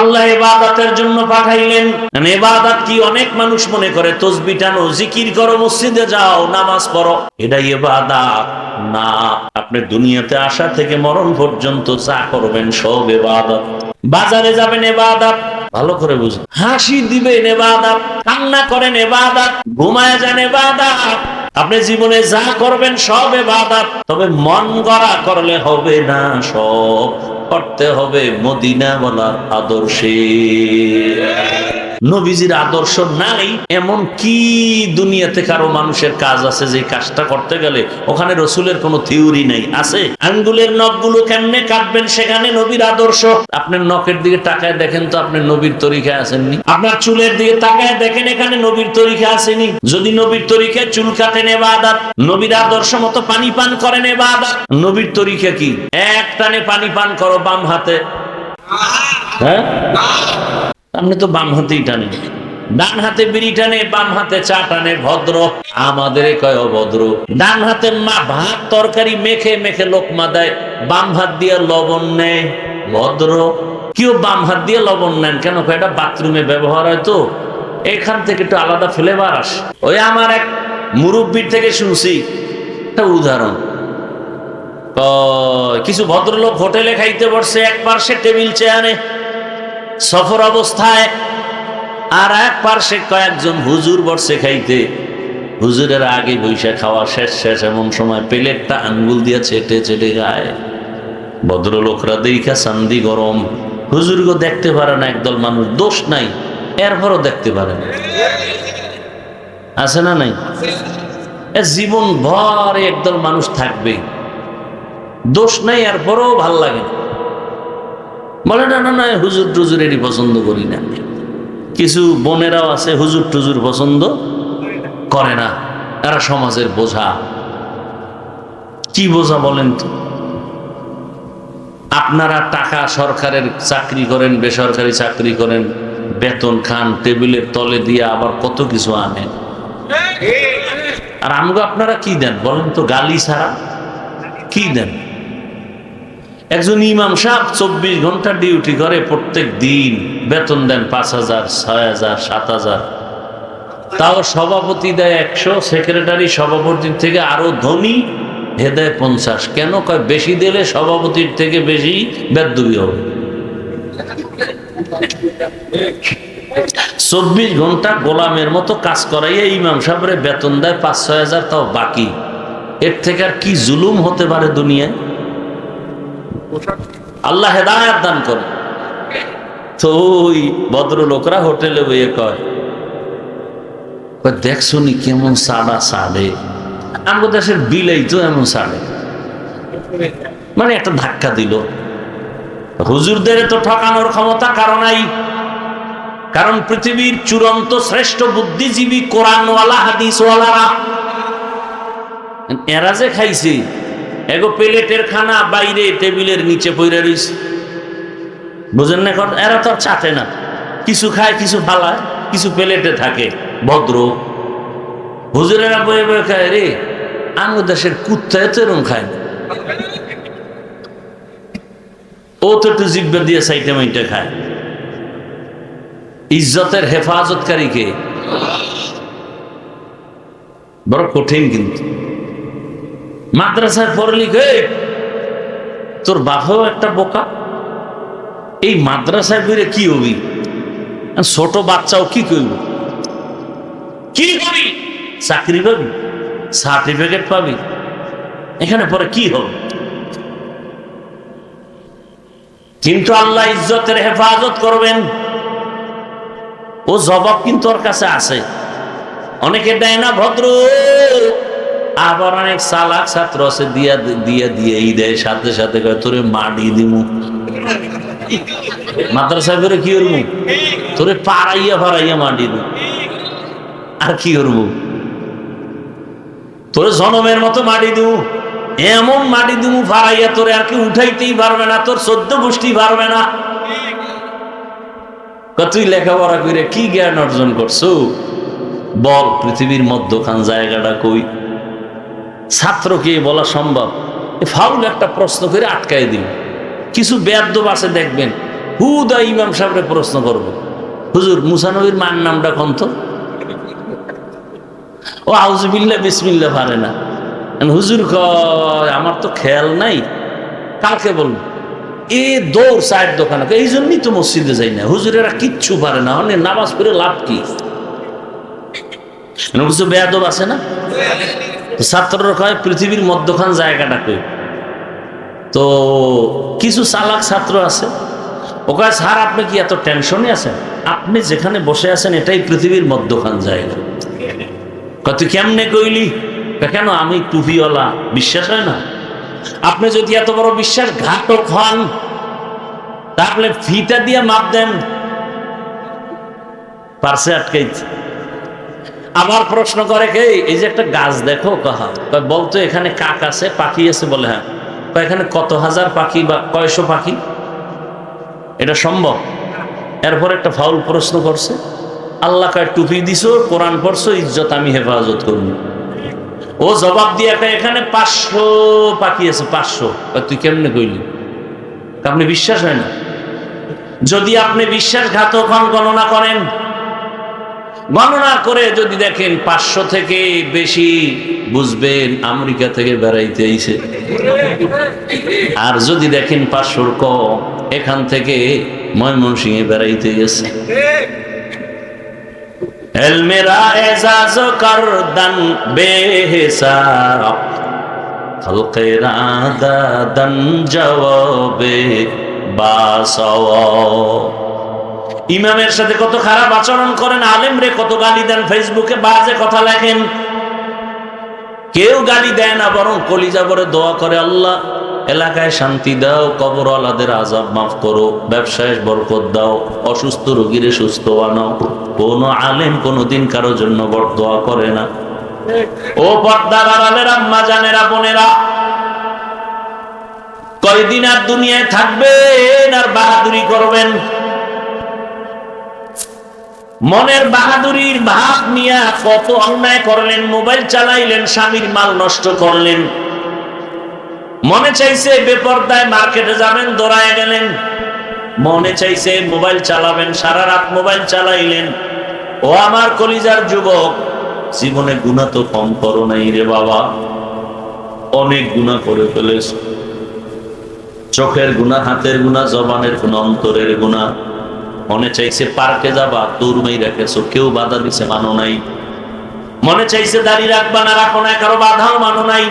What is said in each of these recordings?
আল্লাহ ইবাদতের জন্য পাঠাইলেন। ইবাদত কি অনেক মানুষ মনে করে তাসবিহ টানো, জিকির করো, মসজিদে যাও, নামাজ পড়ো, এটাই ইবাদত না। আপনি দুনিয়াতে আসা থেকে মরণ পর্যন্ত যা করবেন সব ইবাদত। বাজারে যাবেন ইবাদত, ভালো করে বুঝুন। হাসি দিবেন ইবাদত, কান্না করেন ইবাদত, ঘুমায় যান ইবাদত। আপনি জীবনে যা করবেন সব ইবাদত। তবে মন গড়া করলে হবে না, সব করতে হবে মদিনাওয়ালার আদর্শে। নবীজির আদর্শ নাই এমন কি দুনিয়াতে কারো মানুষের কাজ আছে যে কাজটা করতে গেলে ওখানে রসুলের কোনো থিওরি নাই? আছে? আঙ্গুলের নখগুলো কেমনে কাটবেন সেখানে নবীর আদর্শ। আপনার নখের দিকে তাকায় দেখেন তো আপনি নবীর তরিকা আসেননি। আপনার চুলের দিকে তাকায় দেখেন এখানে নবীর তরিকা আসেনি। যদি নবীর তরিকায় চুল কাটেন ইবাদত, নবীর আদর্শ মতো পানি পান করেন ইবাদত। নবীর তরিকা কি? এক টানে পানি পান করো বাম হাতে। হ্যাঁ, আপনি তো বাম হাতেই টানেন, ডান হাতে বিড়ি টানে, বাম হাতে চা টানে। ভদ্র? আমাদের কয় অভদ্র। ডান হাতে মা ভাত তরকারি মেখে মেখে লোকমা দেয়, বাম হাত দিয়ে লবণ নেয়। ভদ্র? কেউ বাম হাত দিয়ে লবণ নেন কেন? এটা বাথরুমে ব্যবহার হয় তো, এখান থেকে একটু আলাদা ফ্লেভার আসে। ওই আমার এক মুরব্বির থেকে শুনছি একটা উদাহরণ। কিছু ভদ্রলোক হোটেলে খাইতে বসছে, এক পার্শ্বে টেবিল চেয়ারে সফর অবস্থায়, আর এক পার্শ্বে কয়েকজন হুজুর বসছে খাইতে। হুজুরের আগে বৈশা খাওয়া শেষ এমন সময় প্লেটটা আঙ্গুল দিয়ে চেটে চেটে খায়। ভদ্রলোকরা দেখা চান্দি গরম। হুজুরকে দেখতে পারে না একদল মানুষ, দোষ নাই, এরপরও দেখতে পারে না। আছে না নাই? জীবন ভর একদল মানুষ থাকবে, দোষ নাই, এরপরও ভাল লাগে না। বলে না না না, হুজুর টুজুরেরই পছন্দ করি না। কিছু বোনেরাও আছে হুজুর টুজুর পছন্দ করে না, এরা সমাজের বোঝা। কি বোঝা বলেন তো? আপনারা টাকা সরকারের চাকরি করেন, বেসরকারি চাকরি করেন, বেতন খান, টেবিলের তলে দিয়ে আবার কত কিছু আনেন। আর আমগো আপনারা কি দেন বলেন তো? গালি ছাড়া কি দেন? একজন ইমাম সাহেব 24 ঘন্টা ডিউটি করে, প্রত্যেক দিন বেতন দেন 5,000, 6,000, 7,000। তাও সভাপতি দেয় 100, সেক্রেটারি সভাপতির থেকে আরো ধনী হে দেয় 50। কেন? কয় বেশি দিলে সভাপতির থেকে বেশি বেদবি হবে। 24 ঘন্টা গোলামের মতো কাজ করাইয়া ইমাম সাহেবের বেতন দেয় 5-6,000, তাও বাকি। এর থেকে আর কি জুলুম হতে পারে দুনিয়ায়? আল্লাহ হেদায়েত দান করে। তো ওই ভদ্রলোকরা হোটেলে বইয়ে কয়, দেখছো নি কেমন সাদা সাদে, আমাদের দেশের বিলেই তো এমন সাদে। মানে একটা ধাক্কা দিল। হুজুরদের তো ঠকানোর ক্ষমতা কারণ নাই, কারণ পৃথিবীর চূড়ান্ত শ্রেষ্ঠ বুদ্ধিজীবী কোরআনওয়ালা হাদিসওয়ালারা। এরা যে খাইছে এগো প্লেটের খানা বাইরে টেবিলের নিচে পইরা রইছে, বুঝেন না? এরা তো চাটে না, কিছু খায়, কিছু ফালায়, কিছু প্লেটে থাকে। ভদ্র হুজুরেরা বয়ে বয়ে খায়। রে আমাদের দেশের কুত্তায় তো এরকম খায় না, ও তো একটু জিব্বা দিয়ে সাইটে মাইটে খায়। ইজ্জতের হেফাজতকারী কে? বড় কঠিন। কিন্তু মাদ্রাসায় পড়লি, তোর বাপও একটা বোকা। এই মাদ্রাসায় পড়ে কি হবি? ছোট বাচ্চাও কি করবি? কি করবি? চাকরি পাবি, সার্টিফিকেট পাবি, এখানে পরে কি হবে? কিন্তু আল্লাহ ইজ্জতের হেফাজত করবেন, ও জবাব কিন্তু ওর কাছে আছে। অনেকে দেয় না ভদ্র, আবার অনেক চালাক ছাত্র আছে দিয়া দিয়া দিয়েই দেয়, সাথে সাথে তোরে মাটি দিমু। মাদ্রাসা করে কি করবো? তোরে পাড়াইয়া ফাড়াইয়া মাটি দিব। আর কি করবো? তোরে জনমের মতো মাটি দিব, এমন মাটি দিব ফাড়াইয়া তোরে আর কি উঠাইতেই পারবে না, তোর 14 গোষ্ঠী পারবে না। তুই লেখাপড়া করে কি জ্ঞান অর্জন করছো বল? পৃথিবীর মধ্যখান জায়গাটা কই? ছাত্রকে বলা সম্ভব? ফাউল একটা প্রশ্ন করে আটকাই দিল। কিছু বেয়াদব আছে দেখবেন, হুদা ইমাম সাহেবরে প্রশ্ন করব, হুজুর মুসা নবীর মার নামটা কোন তো? ও আউযুবিল্লাহ বিসমিল্লাহ পারে না। হুজুর কয় আমার তো খেয়াল নাই, কালকে বলবো। এ দৌড় চায়ের দোকানে, এই জন্যই তো মসজিদে যাই না, হুজুরেরা কিচ্ছু পারে না, অনেক নামাজ পড়ে লাভ কি? কিছু বেয়াদব আছে না? ছাত্ররা কয় পৃথিবীর মধ্যখান জায়গাটা কই? তো কিছু চালাক ছাত্র আছে, ও কয় স্যার আপনি কি এত টেনশনে আছেন? আপনি যেখানে বসে আছেন এটাই পৃথিবীর মধ্যখান জায়গা। কয় তুই কেমনে কইলি? কেন আমি টুপিওয়ালা, বিশ্বাস হয় না? আপনি যদি এত বড় বিশ্বাসঘাতক হন তাহলে ফিতা দিয়ে মাপ দেন। পার্সে আটকাইছে। আবার প্রশ্ন করে কে, এই যে একটা গাছ দেখো, কাহা বলতো এখানে কাক আছে পাখি আছে, বলে হ্যাঁ। এখানে কত হাজার পাখি বা কয়শো পাখি, এটা সম্ভব? এরপর একটা ফাউল প্রশ্ন করছে, আল্লাহ কয় টুপি দিছো, কোরআন পড়ছো, ইজ্জত আমি হেফাজত করব। ও জবাব দিয়ে এখানে 500 পাখি আছে, 500। তুই কেমনে কইলি? আপনি বিশ্বাস হয় না? যদি আপনি বিশ্বাসঘাতক হন গণনা করেন, গণনা করে যদি দেখেন 500 থেকে বেশি, বুঝবেন আমেরিকা থেকে বেড়াইতে আইছে। আর যদি দেখেন 500 কম, এখান থেকে ময়মনসিংহে বেড়াইতে গেছে। এলমেরা এজাজ করদান বেহিসাব, খলকেরা দাদান জবাবে বাসাওয়া। ইমামের সাথে কত খারাপ আচরণ করেন, আলেম রে কত গালি দেন, ফেসবুকে বাজে কথা লেখেন। কেউ গালি দেয় না, বরং কলিজা ভরে দোয়া করে, আল্লাহ এলাকায় শান্তি দাও, কবরওয়ালাদের আযাব মাফ করো, ব্যবসায় বরকত দাও, অসুস্থ রোগীরে সুস্থ বানাও। কোন আলেম কোনদিন কারোর জন্য বরদোয়া করে না। ও পর্দার আড়ালের আম্মা জানেরা, বোনেরা, কয়দিন আর দুনিয়ায় থাকবেন আর বাহাদুরি করবেন? মনের বাহাদুরির ভাব নিয়ে কত অন্যায় করলেন, মোবাইল চালাইলেন, স্বামীর মাল নষ্ট করলেন। মনে চাইছে বেপরদায় মার্কেটে যাবেন, দৌড়ায় গেলেন। মনে চাইছে মোবাইল চালাবেন, সারা রাত মোবাইল চালাইলেন। ও আমার কলিজার যুবক, জীবনে গুনাহ তো কম করো নাই রে বাবা, অনেক গুনাহ করে ফেলেছ। চোখের গুনাহ, হাতের গুনাহ, জবানের গুনাহ, অন্তরের গুনাহ। মনে চাইছে পার্কে যাবা, দৌড় মেয়ে রেখেছো, কেউ বাধা দিছে, মানো নাই। মনে চাইছে দাড়ি রাখবা না, রাখো নাই, কারো বাধাও মানো নাই।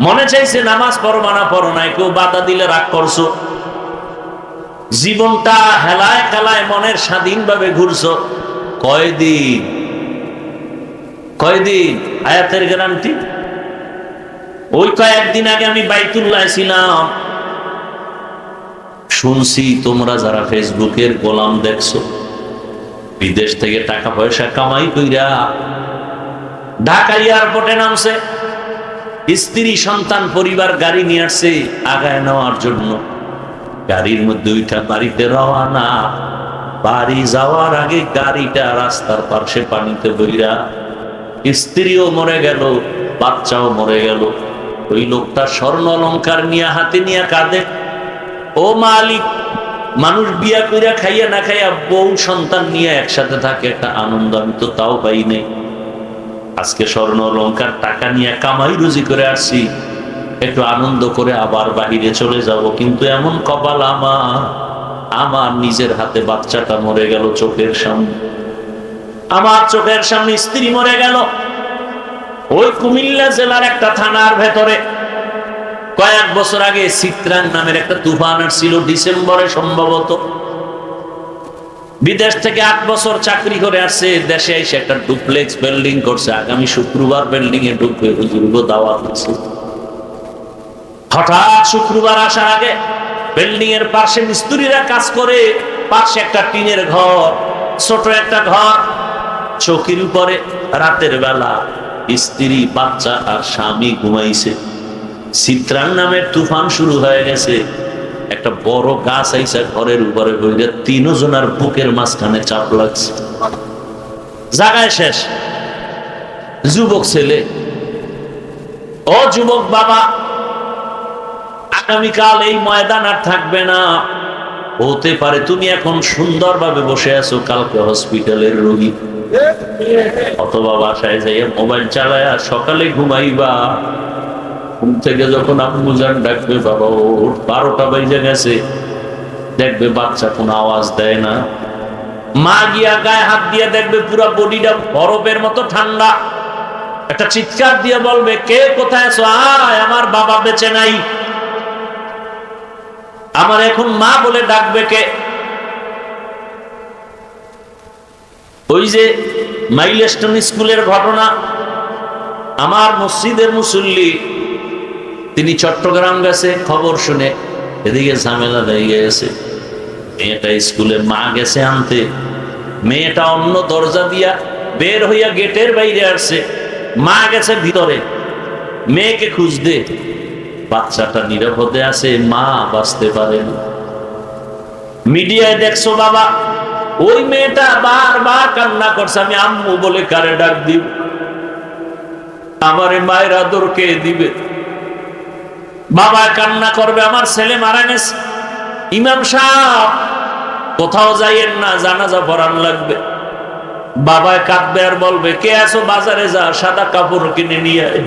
মনে চাইছে নামাজ পড়বা না, পড়ো নাই, কেউ বাধা দিলে রাগ করছো। জীবনটা হেলায় খেলায় মনের স্বাধীনভাবে ঘুরছো। কয়দিন আয়াতের গ্যারান্টি? ওই কয়েকদিন আগে আমি বাইতুল্লাহ ছিলাম, শুনছি তোমরা যারা ফেসবুকের গোলাম দেখছো, বিদেশ থেকে টাকা পয়সা কামাই কইরা ঢাকা এয়ারপোর্টে নামছে, স্ত্রী সন্তান পরিবার গাড়ি নিয়ে আসছে আগায় নেওয়ার জন্য। গাড়ির মধ্যে ওইটা বাড়িতে রওয়ানা। বাড়ি যাওয়ার আগে গাড়িটা রাস্তার পাশে পানিতে বইরা, স্ত্রীও মরে গেল, বাচ্চাও মরে গেল। ওই লোকটা স্বর্ণ অলংকার নিয়ে হাতে নিয়ে কাঁদে, ও মালিক, মানুষ বিয়া কইরা খাইয়া না খাইয়া বউ সন্তান নিয়ে একসাথে থাকে, একটা আনন্দ আমি তো তাও পাই নাই। আজকে স্বর্ণ অলংকার টাকা নিয়ে কামাই রুজি করে আসছি, একটু আনন্দ করে আবার বাহিরে চলে যাব, কিন্তু এমন কপাল আমার নিজের হাতে বাচ্চাটা মরে গেল চোখের সামনে, আমার চোখের সামনে স্ত্রী মরে গেল। ওই কুমিল্লা জেলার একটা থানার ভেতরে কয়েক বছর আগে চিত্রাং নামের একটা তুফান আসছিল, ডিসেম্বরে সম্ভবত। বিদেশ থেকে 8 বছর চাকরি করে আসছে, দেশে এসে একটা ডুপ্লেক্স বিল্ডিং করছে। আগামী শুক্রবার বিল্ডিং এ ঢুকবে, হুজুরকে দাওয়াত দিচ্ছে। হঠাৎ শুক্রবার আসার আগে বিল্ডিং এর পাশে মিস্ত্রিরা কাজ করে, পাশে একটা টিনের ঘর, ছোট একটা ঘর, চৌকির উপরে রাতের বেলা স্ত্রী, বাচ্চা আর স্বামী ঘুমাইছে। চিত্রাং নামের তুফান শুরু হয়ে গেছে। একটা বড় গাছ আইসা ঘরের উপরে বইলে 3 জনের বুকের মাঝখানে চাপ লাগছে। জায়গায় শেষ। যুবক ছেলে, ও যুবক বাবা, আগামীকাল এই ময়দান আর থাকবে না। হতে পারে তুমি এখন সুন্দরভাবে বসে আছো, কালকে হসপিটালের রোগী। অথবা বাসায় যাইয়া মোবাইল চালায় সকালে ঘুমাইবা, ঘুম থেকে যখন আম্মু জান ডাকবে বাবা ওর 12টা বেজে গেছে, দেখবে বাচ্চা কোনো আওয়াজ দেয় না, মা গিয়া গায়ে হাত দিয়ে দেখবে পুরো বডিটা বরফের মতো ঠান্ডা, একটা চিৎকার দিয়ে বলবে কে কোথায় আছো, আয় আমার বাবা বেঁচে নাই, আমার এখন মা বলে ডাকবে কে। ওই যে মাইলস্টোন স্কুলের ঘটনা, আমার মসজিদের মুসল্লি তিনি চট্টগ্রাম গেছে, খবর শুনে এদিকে ঝামেলা লেগে গেছে, মেয়েটা স্কুলে, মা গেছে আনতে, মেয়েটা অন্য দরজা দিয়া বের হইয়া গেটের বাইরে আসছে, মা গেছে ভিতরে মেয়েকে খুঁজতে, বাচ্চাটা নিরাপদে আছে, মা বাঁচতে পারেন। মিডিয়ায় দেখছো বাবা, ওই মেয়েটা বারবার কান্না করছে, আমি আম্মু বলে কারে ডাক দিব, আমারে মায়ের আদর কে দিবে। বাবা কান্না করবে আমার ছেলে মারা গেছে, ইমাম সাহেব কোথাও যাইয়েন না, জানাজা পড়ান লাগবে। বাবা কাঁদবে আর বলবে কে আছো, বাজারে যা সাদা কাপড় কিনে নিয়ে আয়।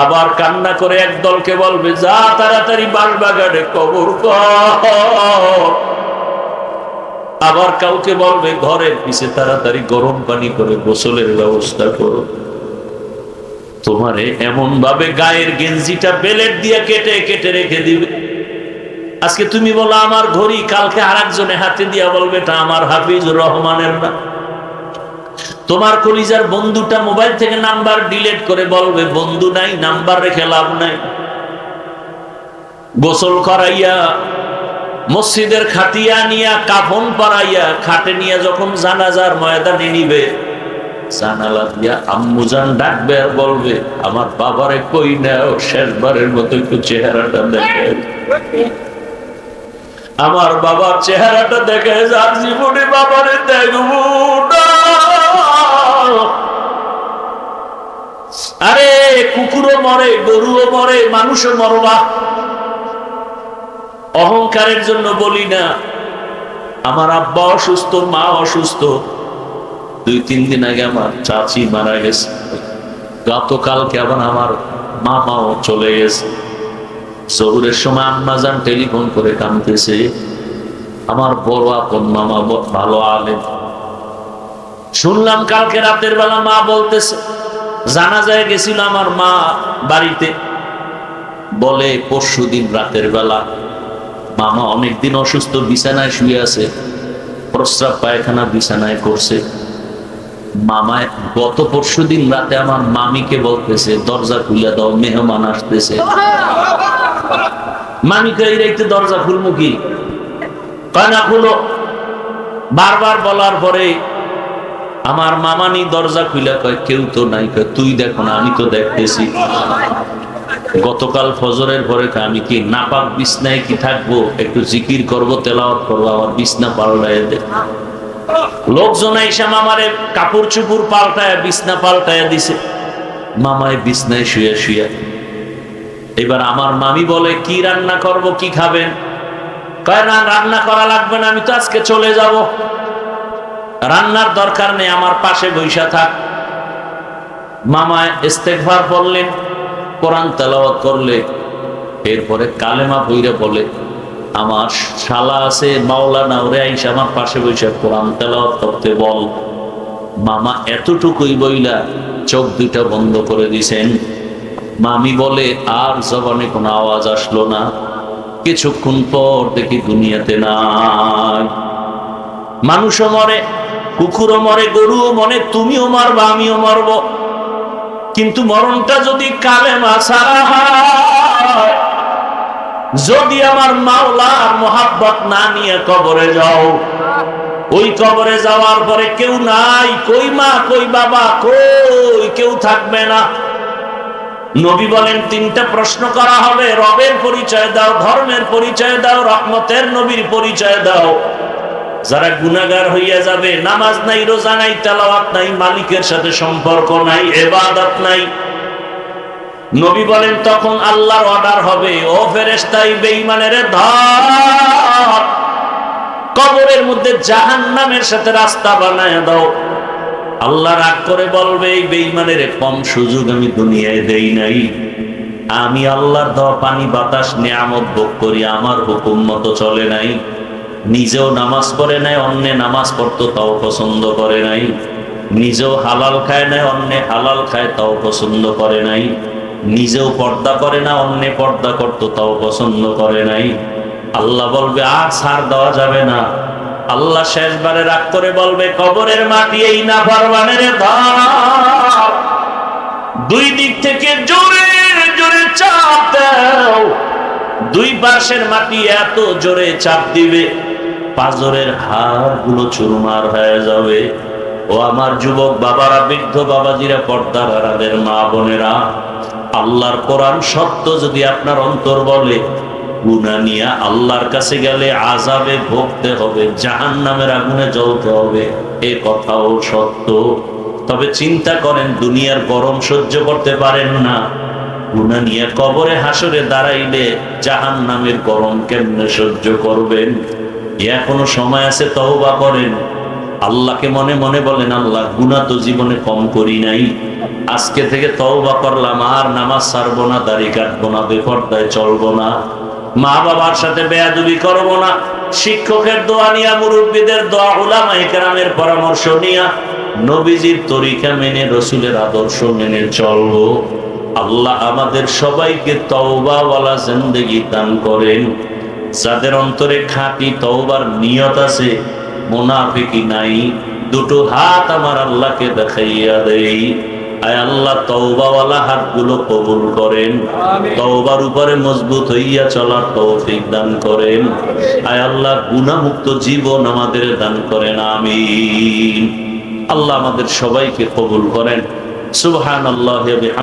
আবার কান্না করে এক দলকে বলবে যা তাড়াতাড়ি বাঁশবাগানে কবর কর। আবার কাউকে বলবে ঘরের পিছে তাড়াতাড়ি গরম পানি করে গোসলের ব্যবস্থা করো। তোমারে এমন ভাবে গায়ের গেঞ্জিটা বেলেট দিয়ে কেটে কেটে রেখে দিবে। আজকে তুমি বলো আমার ঘড়ি, কালকে আরেকজনে হাতে দিয়া বলবে এটা আমার হাফিজুর রহমানের না। তোমার কলিজার বন্ধুটা মোবাইল থেকে নাম্বার ডিলিট করে বলবে বন্ধু নাই, নাম্বার রেখে লাভ নাই। গোসল করাইয়া মসজিদের খাটিয়া নিয়া কাফন পরাইয়া খাটে নিয়ে যখন জানাজার ময়দানে নিবে, জানালা দিয়া আম্মু জান ডাকবে আর বলবে আমার বাবারে কই নাও, শেষবারের মতো একটু চেহারাটা দেখে, আমার বাবার চেহারাটা দেখে যার জীবনে বাবারে দেখবো না। আরে কুকুরও মরে, গরুও মরে, মানুষও মরবা। অহংকারের জন্য বলি না, আমার আব্বা অসুস্থ, মা অসুস্থ, 2-3 দিন আগে আমার চাচি মারা গেছে, গতকালকে আবার আমার মামাও চলে গেছে। জহুরের সময় আম্মা জান টেলিফোন করে কাঁদতেছে, আমার বড় আপন মামা ভালো আলেম। শুনলাম কালকে রাতের বেলা মা বলতেছে জানাজায় গেছিল আমার মা বাড়িতে, বলে পরশুদিন রাতের বেলা মামা অনেকদিন অসুস্থ, বিছানায় শুয়ে আছে, প্রস্রাব পায়খানা বিছানায় করছে। মামায় গত পরশুদিন রাতে আমার মামিকে বলতেছে দরজা খুলে দাও, মেহমান আসতেছে। মামিকে এই রাইতে দরজা খুলবো কি, কানা খুলো। বারবার বলার পরে আমার মামানি দরজা খুলে কয় কেউ তো নাই, কয় তুই দেখো না, আমি তো দেখতেছি। গতকাল ফজরের পরে আমি কি নাপাক বিছনায় কি থাকবো, একটু জিকির করবো, তেলাওয়াত করবো, আমার বিছনা পাল্টায় দে। লোকজন আইসা মামারে কাপড় চুপুর পাল্টায় বিছনা পাল্টায় দিছে, মামায় বিছনায় শুয়ে শুয়ে। এবার আমার মামি বলে কি রান্না করব, কি খাবেন? কয় না রান্না করা লাগবে না, আমি তো আজকে চলে যাব, রান্নার দরকার নেই, আমার পাশে বৈশা থাক। মামায় ইস্তেগফার পড়লেন, কোরআন তেলাওয়াত করলে, এরপরে কালেমা পড়ে বলে আমার শালা আছে মাওলানা, ওরে আইসা আমার পাশে বৈশা কোরআন তেলাওয়াত করতে বল। মামা এতটুকুই বইলা চোখ দুইটা বন্ধ করে দিছেন। মামি বলে আর জবানে কোনো আওয়াজ আসলো না। কিছুক্ষণ পর দেখি দুনিয়াতে নাই। মানুষও মরে, কুকুরও মরে, গরুও মরে, তুমিও মরবা, আমিও মরব। কিন্তু মরণটা যদি কালেমা ছাড়া হয়, যদি আমার মাওলার মোহাব্বত না নিয়ে কবরে যাও, ওই কবরে যাওয়ার পরে কেউ নাই, কই মা কই বাবা কই, কেউ থাকবে না। নবী বলেন 3টা প্রশ্ন করা হবে, রবের পরিচয় দাও, ধর্মের পরিচয় দাও, রহমতের নবীর পরিচয় দাও। যারা গুনাহগার হইয়া যাবে, নামাজ নাই, রোজা নাই, তেলাওয়াত নাই, মালিকের সাথে সম্পর্ক নাই, ইবাদত নাই, নবী বলেন তখন আল্লাহর অর্ডার হবে, ও ফেরেশতা এই বেঈমানের ধর, কবরের মধ্যে জাহান্নামের সাথে রাস্তা বানায় দাও। আল্লাহ রাগ করে বলবে এই বেঈমানের কম সুযোগ আমি দুনিয়ায় দেই নাই। আমি আল্লাহর দেওয়া পানি বাতাস নিয়ামত ভোগ করি, আমার হুকুম মতো চলে নাই, নিজেও নামাজ পড়ে নাই, অন্য নামাজ পড়তো তাও পছন্দ করে নাই, নিজেও হালাল খায় নাই, অন্য হালাল খায় তাও পছন্দ করে নাই, নিজেও পর্দা করে না, অন্য পর্দা করতো তাও পছন্দ করে নাই। আল্লাহ বলবে আর ছাড় দেওয়া যাবে না। আল্লাহ শেষবারে রাগ করে বলবে কবরের মাটি এই নাফরমানের ধর, দুই দিক থেকে জোরে জোরে চাপ দাও। দুই পাশের মাটি এত জোরে চাপ দিবে পাঁজরের হাড়গুলো চুরমার হয়ে যাবে। ও আমার যুবক বাবারা, বৃদ্ধ বাবাজিরা, পর্দার আড়ালের মা বোনেরা, আল্লাহর কোরআন সত্য যদি আপনার অন্তর বলে, গুনাহ নিয়ে আল্লাহর কাছে গেলে আযাবে ভুগতে হবে, জাহান্নামের আগুনে জ্বলতে হবে, এ কথাও সত্য। তবে চিন্তা করেন, দুনিয়ার গরম সহ্য করতে পারেন না, গুনাহ নিয়ে কবরে হাসরে দাঁড়াইলে জাহান্নামের গরম কেমনে সহ্য করবেন? এখনো সময় আছে, তওবা করেন। আল্লাহকে মনে মনে বলেন, আল্লাহ গুনাহ তো জীবনে কম করি নাই, আজকে থেকে তওবা করলাম, আর নামাজ ছাড়বো না, দাড়ি কাটবো না, বেপরদায় চলবো না, মা বাবার সাথে বেয়াদবি করবো না, শিক্ষকের দোয়া নিয়া, মুরব্বীদের দোয়া, উলামায়ে কেরামের পরামর্শ নিয়া, নবীজির তরিকা মেনে, রসুলের আদর্শ মেনে চলবো। আল্লাহ আমাদের সবাইকে তওবাওয়ালা জিন্দেগি দান করেন। যাদের অন্তরে খাঁটি তওবার নিয়ত আছে, মুনাফিকি নাই, দুটো হাত আমার আল্লাহকে দেখাইয়া দেই। আয় আল্লাহ তওবাওয়ালা হাতগুলো কবুল করেন, তওবার উপরে মজবুত হইয়া চলার তৌফিক দান করেন। আয় আল্লাহ গুনাহমুক্ত জীবন আমাদের দান করেন, আমিন। আল্লাহ আমাদের সবাইকে কবুল করেন। সুবহানাল্লাহি ওয়া বিহামদিহি।